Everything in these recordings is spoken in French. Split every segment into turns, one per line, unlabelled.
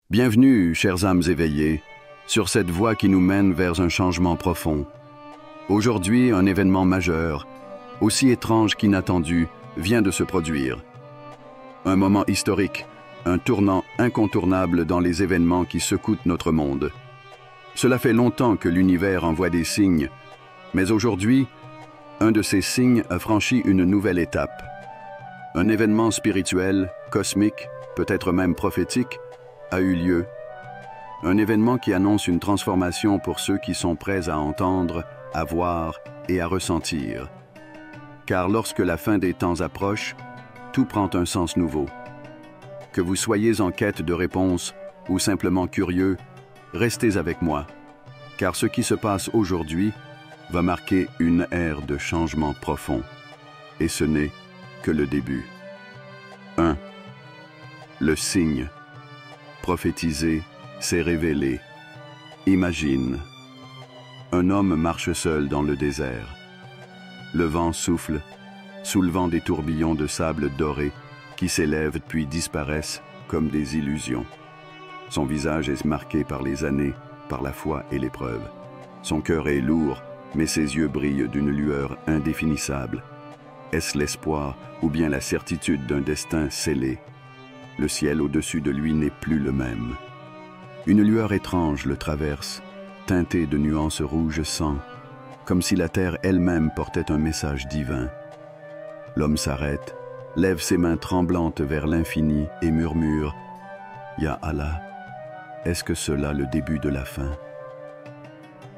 Bienvenue, chères âmes éveillées, sur cette voie qui nous mène vers un changement profond. Aujourd'hui, un événement majeur, aussi étrange qu'inattendu, vient de se produire. Un moment historique, un tournant incontournable dans les événements qui secouent notre monde. Cela fait longtemps que l'univers envoie des signes, mais aujourd'hui, un de ces signes a franchi une nouvelle étape. Un événement spirituel, cosmique, peut-être même prophétique, a eu lieu. Un événement qui annonce une transformation pour ceux qui sont prêts à entendre, à voir et à ressentir. Car lorsque la fin des temps approche, tout prend un sens nouveau. Que vous soyez en quête de réponses ou simplement curieux, restez avec moi, car ce qui se passe aujourd'hui va marquer une ère de changement profond. Et ce n'est que le début. 1. Le signe. Prophétisé, s'est révélé. Imagine. Un homme marche seul dans le désert. Le vent souffle, soulevant des tourbillons de sable doré qui s'élèvent puis disparaissent comme des illusions. Son visage est marqué par les années, par la foi et l'épreuve. Son cœur est lourd, mais ses yeux brillent d'une lueur indéfinissable. Est-ce l'espoir ou bien la certitude d'un destin scellé? Le ciel au-dessus de lui n'est plus le même. Une lueur étrange le traverse, teintée de nuances rouge sang, comme si la terre elle-même portait un message divin. L'homme s'arrête, lève ses mains tremblantes vers l'infini et murmure « Ya Allah, est-ce que cela le début de la fin ?»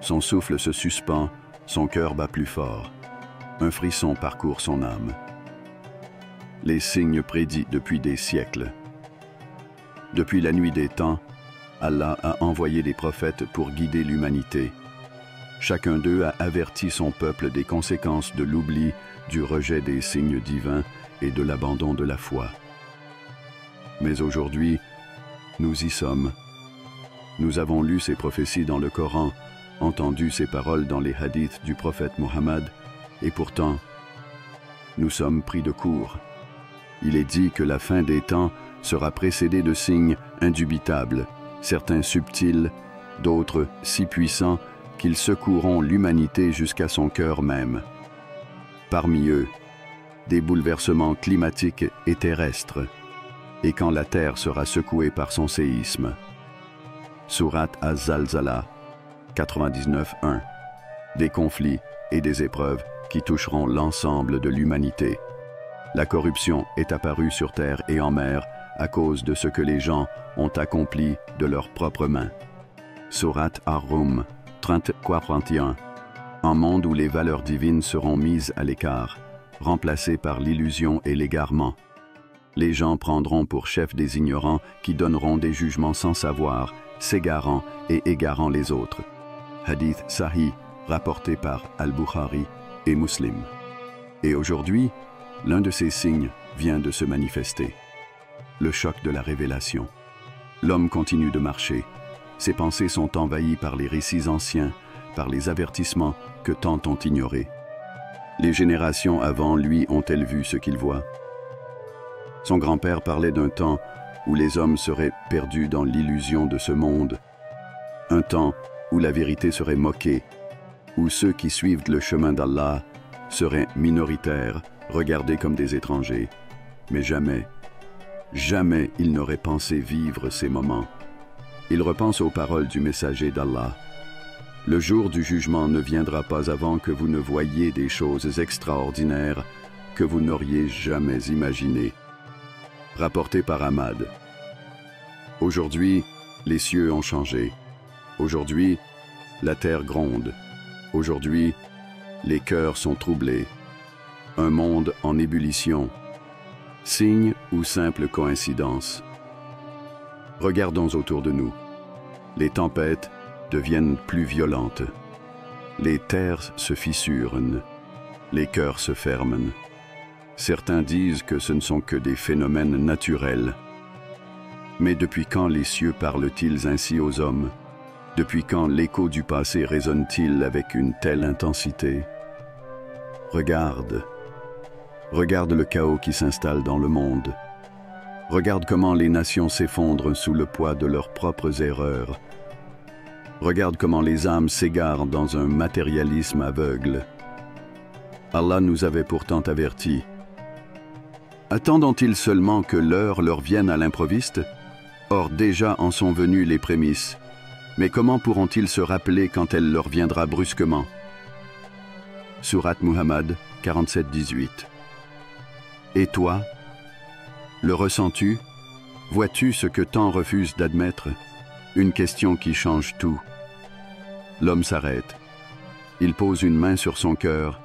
Son souffle se suspend, son cœur bat plus fort. Un frisson parcourt son âme. Les signes prédits depuis des siècles. Depuis la nuit des temps, Allah a envoyé des prophètes pour guider l'humanité. Chacun d'eux a averti son peuple des conséquences de l'oubli, du rejet des signes divins et de l'abandon de la foi. Mais aujourd'hui, nous y sommes. Nous avons lu ces prophéties dans le Coran, entendu ces paroles dans les hadiths du prophète Mohammed, et pourtant, nous sommes pris de court. Il est dit que la fin des temps sera précédée de signes indubitables, certains subtils, d'autres si puissants qu'ils secoueront l'humanité jusqu'à son cœur même. Parmi eux, des bouleversements climatiques et terrestres, et quand la terre sera secouée par son séisme. Sourate Az-Zalzala, 99:1. Des conflits et des épreuves qui toucheront l'ensemble de l'humanité. La corruption est apparue sur terre et en mer à cause de ce que les gens ont accompli de leurs propres mains. Sourate Ar-Rum, 30:31. Un monde où les valeurs divines seront mises à l'écart, remplacées par l'illusion et l'égarement. Les gens prendront pour chefs des ignorants qui donneront des jugements sans savoir, s'égarant et égarant les autres. Hadith Sahih, rapporté par Al-Bukhari et Muslim. Et aujourd'hui, l'un de ces signes vient de se manifester. Le choc de la révélation. L'homme continue de marcher. Ses pensées sont envahies par les récits anciens, par les avertissements que tant ont ignorés. Les générations avant lui ont-elles vu ce qu'il voit? Son grand-père parlait d'un temps où les hommes seraient perdus dans l'illusion de ce monde, un temps où la vérité serait moquée, où ceux qui suivent le chemin d'Allah seraient minoritaires, regardés comme des étrangers. Mais jamais, jamais il n'aurait pensé vivre ces moments. Il repense aux paroles du messager d'Allah. Le jour du jugement ne viendra pas avant que vous ne voyiez des choses extraordinaires que vous n'auriez jamais imaginées. Rapporté par Ahmad. Aujourd'hui, les cieux ont changé. Aujourd'hui, la terre gronde. Aujourd'hui, les cœurs sont troublés. Un monde en ébullition. Signe ou simple coïncidence? Regardons autour de nous. Les tempêtes deviennent plus violentes. Les terres se fissurent. Les cœurs se ferment. Certains disent que ce ne sont que des phénomènes naturels. Mais depuis quand les cieux parlent-ils ainsi aux hommes? Depuis quand l'écho du passé résonne-t-il avec une telle intensité? Regarde. Regarde le chaos qui s'installe dans le monde. Regarde comment les nations s'effondrent sous le poids de leurs propres erreurs. Regarde comment les âmes s'égarent dans un matérialisme aveugle. Allah nous avait pourtant avertis. Attendant-ils seulement que l'heure leur vienne à l'improviste? Or déjà en sont venues les prémices. Mais comment pourront-ils se rappeler quand elle leur viendra brusquement? Sourate Muhammad 47-18. Et toi? Le ressens-tu? Vois-tu ce que tant refusent d'admettre? Une question qui change tout. L'homme s'arrête. Il pose une main sur son cœur,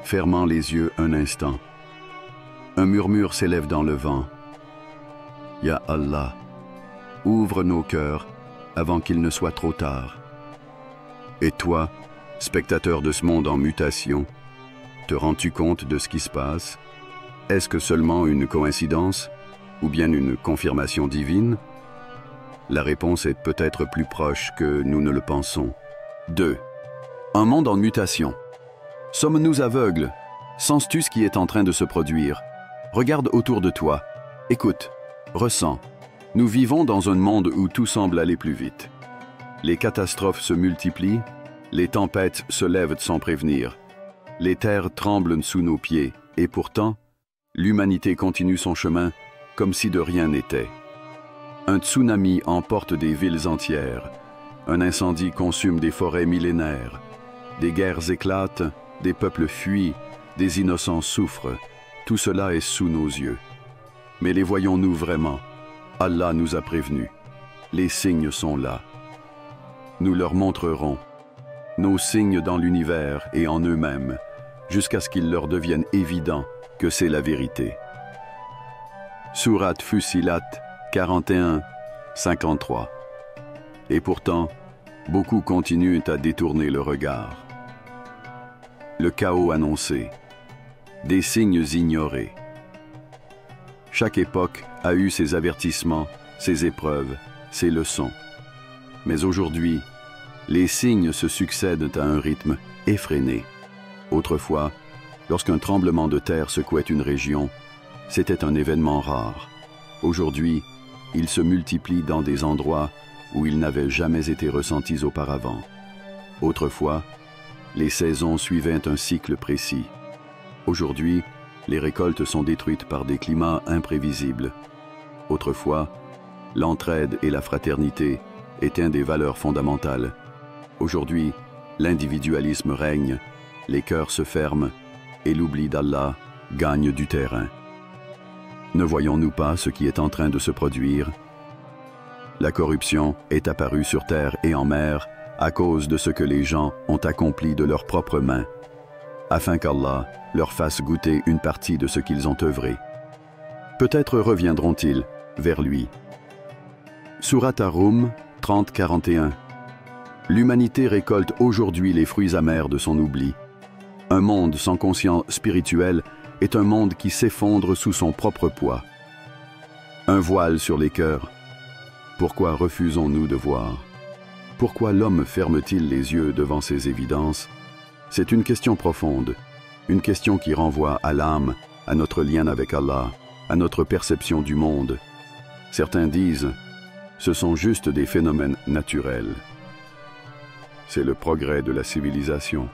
fermant les yeux un instant. Un murmure s'élève dans le vent. Ya Allah, ouvre nos cœurs avant qu'il ne soit trop tard. Et toi, spectateur de ce monde en mutation, te rends-tu compte de ce qui se passe? Est-ce que seulement une coïncidence ou bien une confirmation divine? La réponse est peut-être plus proche que nous ne le pensons. 2. Un monde en mutation. Sommes-nous aveugles? Sens-tu ce qui est en train de se produire? Regarde autour de toi. Écoute, ressens. Nous vivons dans un monde où tout semble aller plus vite. Les catastrophes se multiplient, les tempêtes se lèvent sans prévenir. Les terres tremblent sous nos pieds, et pourtant, l'humanité continue son chemin comme si de rien n'était. Un tsunami emporte des villes entières. Un incendie consume des forêts millénaires. Des guerres éclatent, des peuples fuient, des innocents souffrent. Tout cela est sous nos yeux. Mais les voyons-nous vraiment? Allah nous a prévenus. Les signes sont là. Nous leur montrerons nos signes dans l'univers et en eux-mêmes, jusqu'à ce qu'il leur devienne évident que c'est la vérité. Sourate Fussilat 41-53. Et pourtant, beaucoup continuent à détourner le regard. Le chaos annoncé, des signes ignorés. Chaque époque a eu ses avertissements, ses épreuves, ses leçons. Mais aujourd'hui, les signes se succèdent à un rythme effréné. Autrefois, lorsqu'un tremblement de terre secouait une région, c'était un événement rare. Aujourd'hui, ils se multiplient dans des endroits où ils n'avaient jamais été ressentis auparavant. Autrefois, les saisons suivaient un cycle précis. Aujourd'hui, les récoltes sont détruites par des climats imprévisibles. Autrefois, l'entraide et la fraternité étaient des valeurs fondamentales. Aujourd'hui, l'individualisme règne, les cœurs se ferment et l'oubli d'Allah gagne du terrain. Ne voyons-nous pas ce qui est en train de se produire? La corruption est apparue sur terre et en mer à cause de ce que les gens ont accompli de leurs propres mains, afin qu'Allah leur fasse goûter une partie de ce qu'ils ont œuvré. Peut-être reviendront-ils vers lui. Sourate Ar-Rum 30-41. L'humanité récolte aujourd'hui les fruits amers de son oubli. Un monde sans conscience spirituelle est un monde qui s'effondre sous son propre poids. Un voile sur les cœurs. Pourquoi refusons-nous de voir? Pourquoi l'homme ferme-t-il les yeux devant ces évidences? C'est une question profonde, une question qui renvoie à l'âme, à notre lien avec Allah, à notre perception du monde. Certains disent, ce sont juste des phénomènes naturels. C'est le progrès de la civilisation.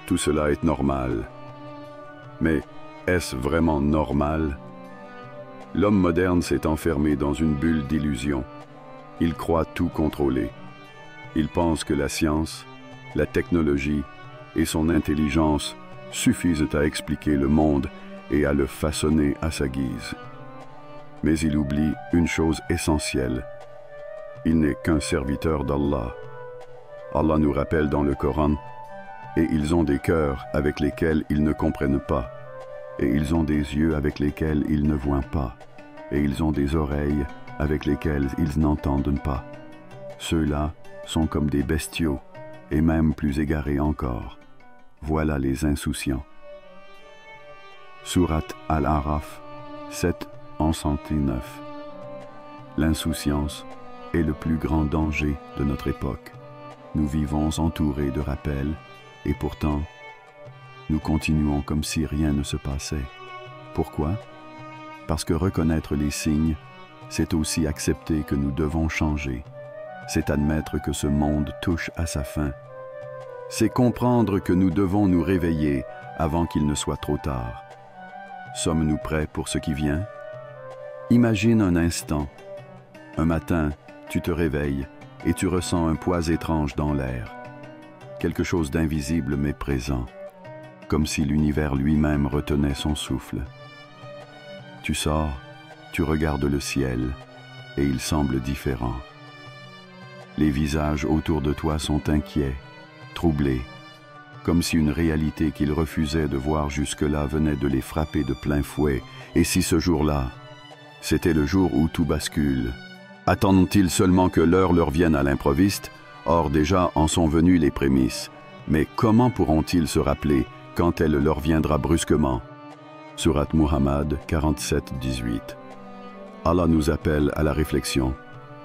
Tout cela est normal. Mais est-ce vraiment normal? L'homme moderne s'est enfermé dans une bulle d'illusions. Il croit tout contrôler. Il pense que la science, la technologie et son intelligence suffisent à expliquer le monde et à le façonner à sa guise. Mais il oublie une chose essentielle. Il n'est qu'un serviteur d'Allah. Allah nous rappelle dans le Coran, « Et ils ont des cœurs avec lesquels ils ne comprennent pas, et ils ont des yeux avec lesquels ils ne voient pas, et ils ont des oreilles avec lesquelles ils n'entendent pas. Ceux-là sont comme des bestiaux, et même plus égarés encore. Voilà les insouciants. » Sourate Al-Araf 7-109. L'insouciance est le plus grand danger de notre époque. Nous vivons entourés de rappels, et pourtant, nous continuons comme si rien ne se passait. Pourquoi? Parce que reconnaître les signes, c'est aussi accepter que nous devons changer. C'est admettre que ce monde touche à sa fin. C'est comprendre que nous devons nous réveiller avant qu'il ne soit trop tard. Sommes-nous prêts pour ce qui vient? Imagine un instant. Un matin, tu te réveilles et tu ressens un poids étrange dans l'air. Quelque chose d'invisible mais présent, comme si l'univers lui-même retenait son souffle. Tu sors, tu regardes le ciel et il semble différent. Les visages autour de toi sont inquiets, troublés, comme si une réalité qu'ils refusaient de voir jusque-là venait de les frapper de plein fouet. Et si ce jour-là, c'était le jour où tout bascule? Attendent-ils seulement que l'heure leur vienne à l'improviste? Or déjà en sont venues les prémices. Mais comment pourront-ils se rappeler quand elle leur viendra brusquement? Surat Muhammad 47, 18. Allah nous appelle à la réflexion,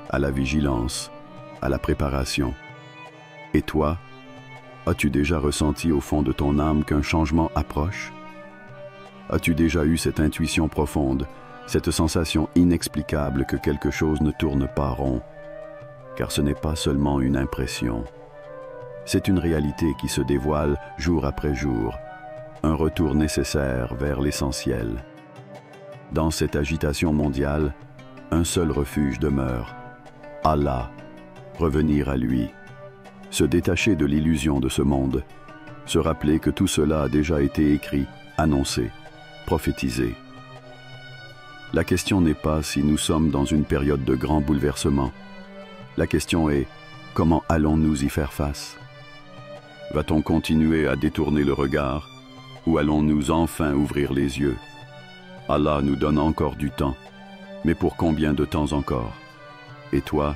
à la vigilance, à la préparation. Et toi, as-tu déjà ressenti au fond de ton âme qu'un changement approche? As-tu déjà eu cette intuition profonde, cette sensation inexplicable que quelque chose ne tourne pas rond? Car ce n'est pas seulement une impression. C'est une réalité qui se dévoile jour après jour, un retour nécessaire vers l'essentiel. Dans cette agitation mondiale, un seul refuge demeure, Allah, revenir à lui, se détacher de l'illusion de ce monde, se rappeler que tout cela a déjà été écrit, annoncé, prophétisé. La question n'est pas si nous sommes dans une période de grand bouleversement. La question est, comment allons-nous y faire face? Va-t-on continuer à détourner le regard ou allons-nous enfin ouvrir les yeux? Allah nous donne encore du temps, mais pour combien de temps encore? Et toi,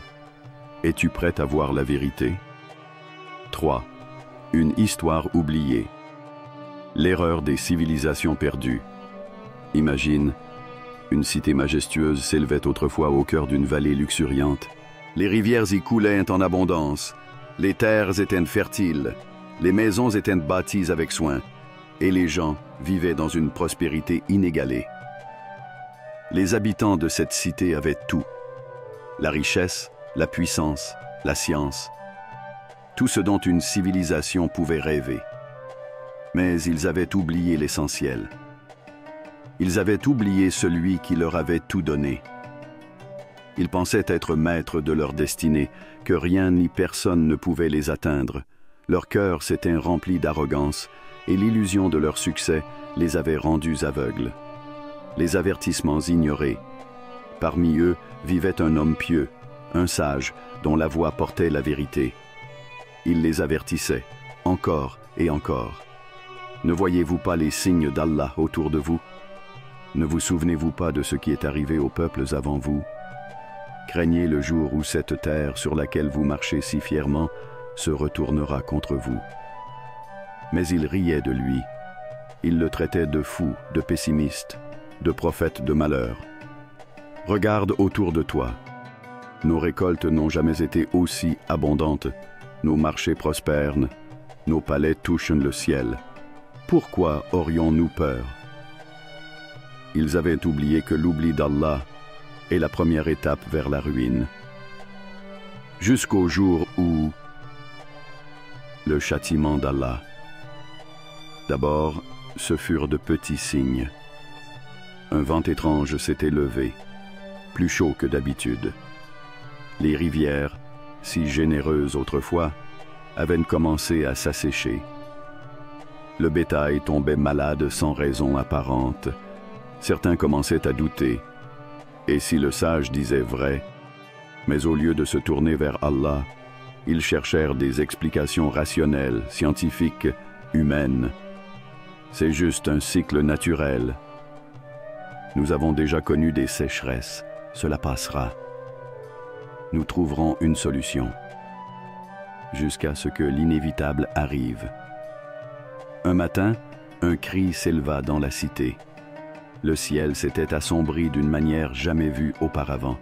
es-tu prête à voir la vérité? 3. Une histoire oubliée. L'erreur des civilisations perdues. Imagine, une cité majestueuse s'élevait autrefois au cœur d'une vallée luxuriante. Les rivières y coulaient en abondance, les terres étaient fertiles, les maisons étaient bâties avec soin, et les gens vivaient dans une prospérité inégalée. Les habitants de cette cité avaient tout, la richesse, la puissance, la science, tout ce dont une civilisation pouvait rêver. Mais ils avaient oublié l'essentiel. Ils avaient oublié celui qui leur avait tout donné. Ils pensaient être maîtres de leur destinée, que rien ni personne ne pouvait les atteindre. Leur cœur s'était rempli d'arrogance, et l'illusion de leur succès les avait rendus aveugles. Les avertissements ignorés. Parmi eux vivait un homme pieux, un sage, dont la voix portait la vérité. Il les avertissait, encore et encore. Ne voyez-vous pas les signes d'Allah autour de vous? Ne vous souvenez-vous pas de ce qui est arrivé aux peuples avant vous? Craignez le jour où cette terre sur laquelle vous marchez si fièrement se retournera contre vous. Mais ils riaient de lui. Ils le traitaient de fou, de pessimiste, de prophète de malheur. Regarde autour de toi. Nos récoltes n'ont jamais été aussi abondantes. Nos marchés prospèrent. Nos palais touchent le ciel. Pourquoi aurions-nous peur? Ils avaient oublié que l'oubli d'Allah est la première étape vers la ruine. Jusqu'au jour où le châtiment d'Allah. D'abord, ce furent de petits signes. Un vent étrange s'était levé, plus chaud que d'habitude. Les rivières, si généreuses autrefois, avaient commencé à s'assécher. Le bétail tombait malade sans raison apparente. Certains commençaient à douter. Et si le sage disait vrai, mais au lieu de se tourner vers Allah, ils cherchèrent des explications rationnelles, scientifiques, humaines. C'est juste un cycle naturel. Nous avons déjà connu des sécheresses, cela passera. Nous trouverons une solution, jusqu'à ce que l'inévitable arrive. Un matin, un cri s'éleva dans la cité. Le ciel s'était assombri d'une manière jamais vue auparavant.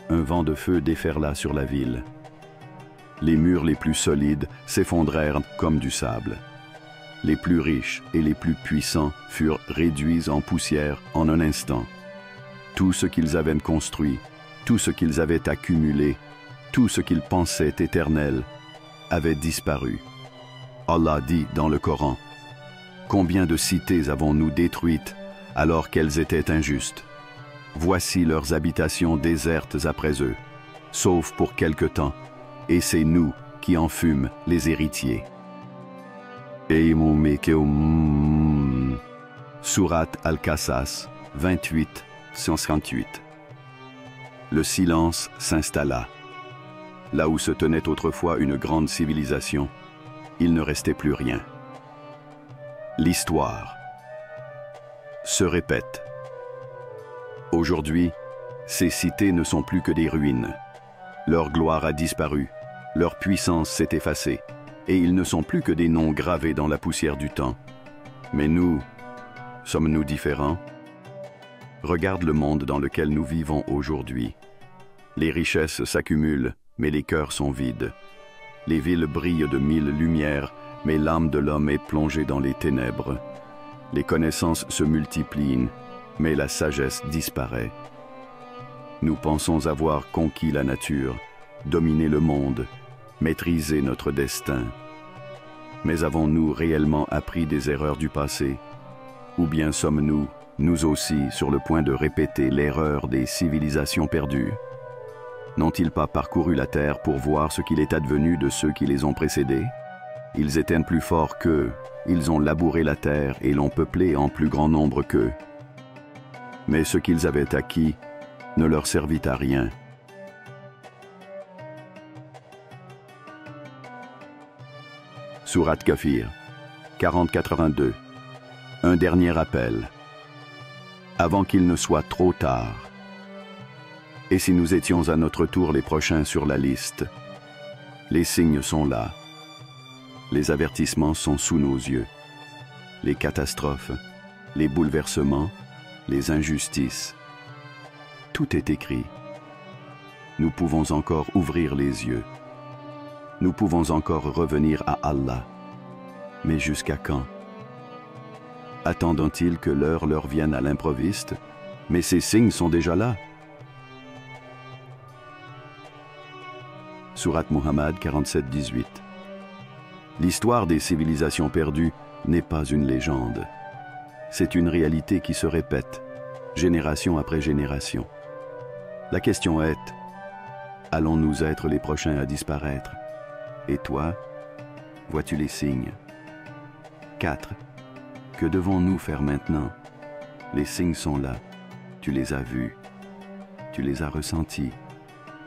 Un vent de feu déferla sur la ville. Les murs les plus solides s'effondrèrent comme du sable. Les plus riches et les plus puissants furent réduits en poussière en un instant. Tout ce qu'ils avaient construit, tout ce qu'ils avaient accumulé, tout ce qu'ils pensaient éternel, avait disparu. Allah dit dans le Coran, « Combien de cités avons-nous détruites alors qu'elles étaient injustes? Voici leurs habitations désertes après eux, sauf pour quelque temps, et c'est nous qui en fûmes les héritiers. » Sourate Al-Qasas, 28, 158. Le silence s'installa. Là où se tenait autrefois une grande civilisation, il ne restait plus rien. L'histoire se répète. Aujourd'hui, ces cités ne sont plus que des ruines. Leur gloire a disparu, leur puissance s'est effacée, et ils ne sont plus que des noms gravés dans la poussière du temps. Mais nous, sommes-nous différents? Regarde le monde dans lequel nous vivons aujourd'hui. Les richesses s'accumulent, mais les cœurs sont vides. Les villes brillent de 1000 lumières, mais l'âme de l'homme est plongée dans les ténèbres. Les connaissances se multiplient, mais la sagesse disparaît. Nous pensons avoir conquis la nature, dominé le monde, maîtrisé notre destin. Mais avons-nous réellement appris des erreurs du passé? Ou bien sommes-nous, nous aussi, sur le point de répéter l'erreur des civilisations perdues? N'ont-ils pas parcouru la terre pour voir ce qu'il est advenu de ceux qui les ont précédés? Ils étaient plus forts qu'eux, ils ont labouré la terre et l'ont peuplée en plus grand nombre qu'eux. Mais ce qu'ils avaient acquis ne leur servit à rien. Sourate Kafir, 40-82. Un dernier appel. Avant qu'il ne soit trop tard. Et si nous étions à notre tour les prochains sur la liste? Les signes sont là. Les avertissements sont sous nos yeux. Les catastrophes, les bouleversements, les injustices. Tout est écrit. Nous pouvons encore ouvrir les yeux. Nous pouvons encore revenir à Allah. Mais jusqu'à quand? Attendant-ils que l'heure leur vienne à l'improviste? Mais ces signes sont déjà là. Sourate Muhammad 47-18. L'histoire des civilisations perdues n'est pas une légende. C'est une réalité qui se répète, génération après génération. La question est, allons-nous être les prochains à disparaître? Et toi, vois-tu les signes? 4. Que devons-nous faire maintenant? Les signes sont là. Tu les as vus. Tu les as ressentis.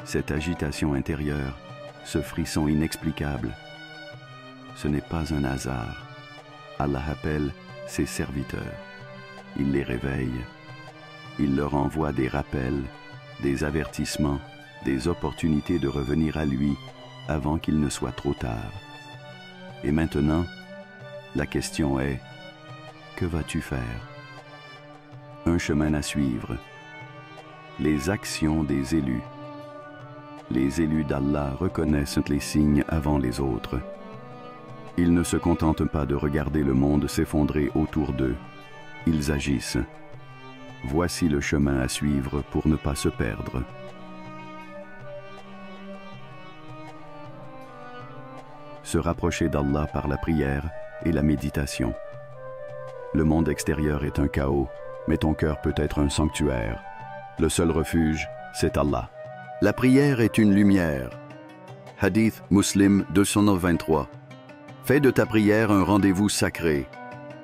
Cette agitation intérieure, ce frisson inexplicable. Ce n'est pas un hasard. Allah appelle ses serviteurs. Il les réveille. Il leur envoie des rappels, des avertissements, des opportunités de revenir à lui avant qu'il ne soit trop tard. Et maintenant, la question est, que vas-tu faire? Un chemin à suivre. Les actions des élus. Les élus d'Allah reconnaissent les signes avant les autres. Ils ne se contentent pas de regarder le monde s'effondrer autour d'eux. Ils agissent. Voici le chemin à suivre pour ne pas se perdre. Se rapprocher d'Allah par la prière et la méditation. Le monde extérieur est un chaos, mais ton cœur peut être un sanctuaire. Le seul refuge, c'est Allah. La prière est une lumière. Hadith Muslim 223. Fais de ta prière un rendez-vous sacré.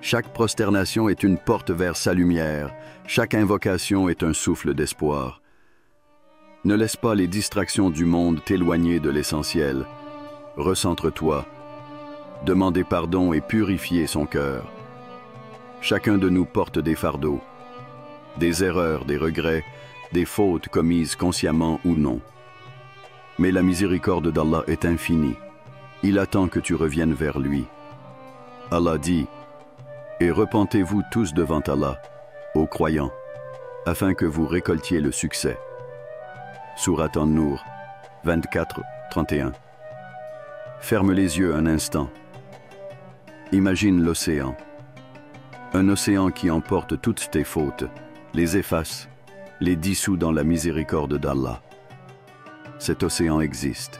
Chaque prosternation est une porte vers sa lumière. Chaque invocation est un souffle d'espoir. Ne laisse pas les distractions du monde t'éloigner de l'essentiel. Recentre-toi. Demandez pardon et purifiez son cœur. Chacun de nous porte des fardeaux, des erreurs, des regrets, des fautes commises consciemment ou non. Mais la miséricorde d'Allah est infinie. Il attend que tu reviennes vers lui. Allah dit, « Et repentez-vous tous devant Allah, ô croyants, afin que vous récoltiez le succès. » Sourate An-Nur, 24-31. Ferme les yeux un instant. Imagine l'océan. Un océan qui emporte toutes tes fautes, les efface, les dissout dans la miséricorde d'Allah. Cet océan existe.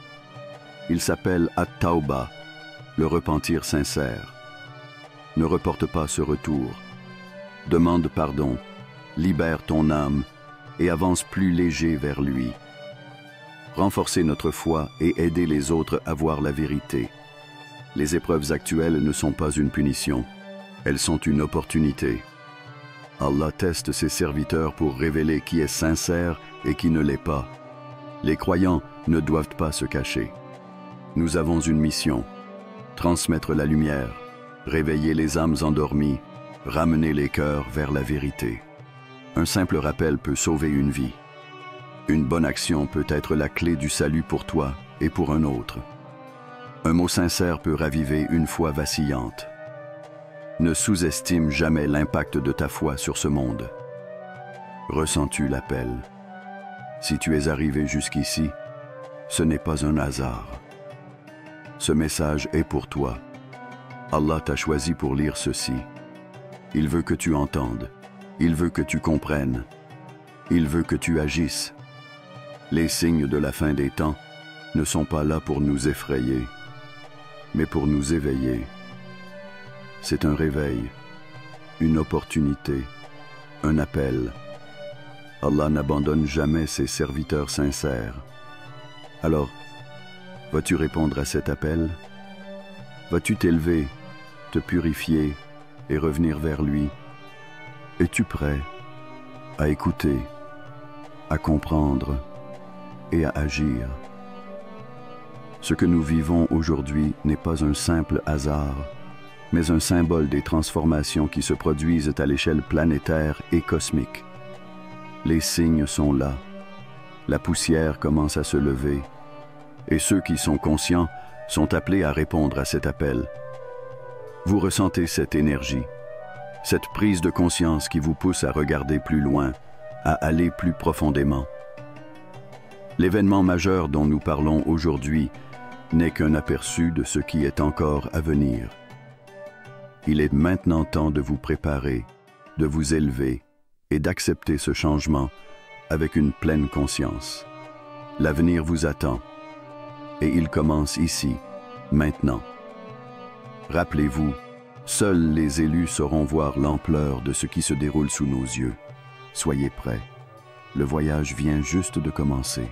Il s'appelle At-Tawbah, le repentir sincère. Ne reporte pas ce retour. Demande pardon, libère ton âme et avance plus léger vers lui. Renforcer notre foi et aider les autres à voir la vérité. Les épreuves actuelles ne sont pas une punition, elles sont une opportunité. Allah teste ses serviteurs pour révéler qui est sincère et qui ne l'est pas. Les croyants ne doivent pas se cacher. Nous avons une mission, transmettre la lumière, réveiller les âmes endormies, ramener les cœurs vers la vérité. Un simple rappel peut sauver une vie. Une bonne action peut être la clé du salut pour toi et pour un autre. Un mot sincère peut raviver une foi vacillante. Ne sous-estime jamais l'impact de ta foi sur ce monde. Ressens-tu l'appel? Si tu es arrivé jusqu'ici, ce n'est pas un hasard. Ce message est pour toi. Allah t'a choisi pour lire ceci. Il veut que tu entendes. Il veut que tu comprennes. Il veut que tu agisses. Les signes de la fin des temps ne sont pas là pour nous effrayer, mais pour nous éveiller. C'est un réveil, une opportunité, un appel. Allah n'abandonne jamais ses serviteurs sincères. Alors, vas-tu répondre à cet appel? Vas-tu t'élever, te purifier et revenir vers lui? Es-tu prêt à écouter, à comprendre et à agir? Ce que nous vivons aujourd'hui n'est pas un simple hasard, mais un symbole des transformations qui se produisent à l'échelle planétaire et cosmique. Les signes sont là, la poussière commence à se lever, et ceux qui sont conscients sont appelés à répondre à cet appel. Vous ressentez cette énergie, cette prise de conscience qui vous pousse à regarder plus loin, à aller plus profondément. L'événement majeur dont nous parlons aujourd'hui n'est qu'un aperçu de ce qui est encore à venir. Il est maintenant temps de vous préparer, de vous élever et d'accepter ce changement avec une pleine conscience. L'avenir vous attend et il commence ici, maintenant. Rappelez-vous, seuls les élus sauront voir l'ampleur de ce qui se déroule sous nos yeux. Soyez prêts, le voyage vient juste de commencer.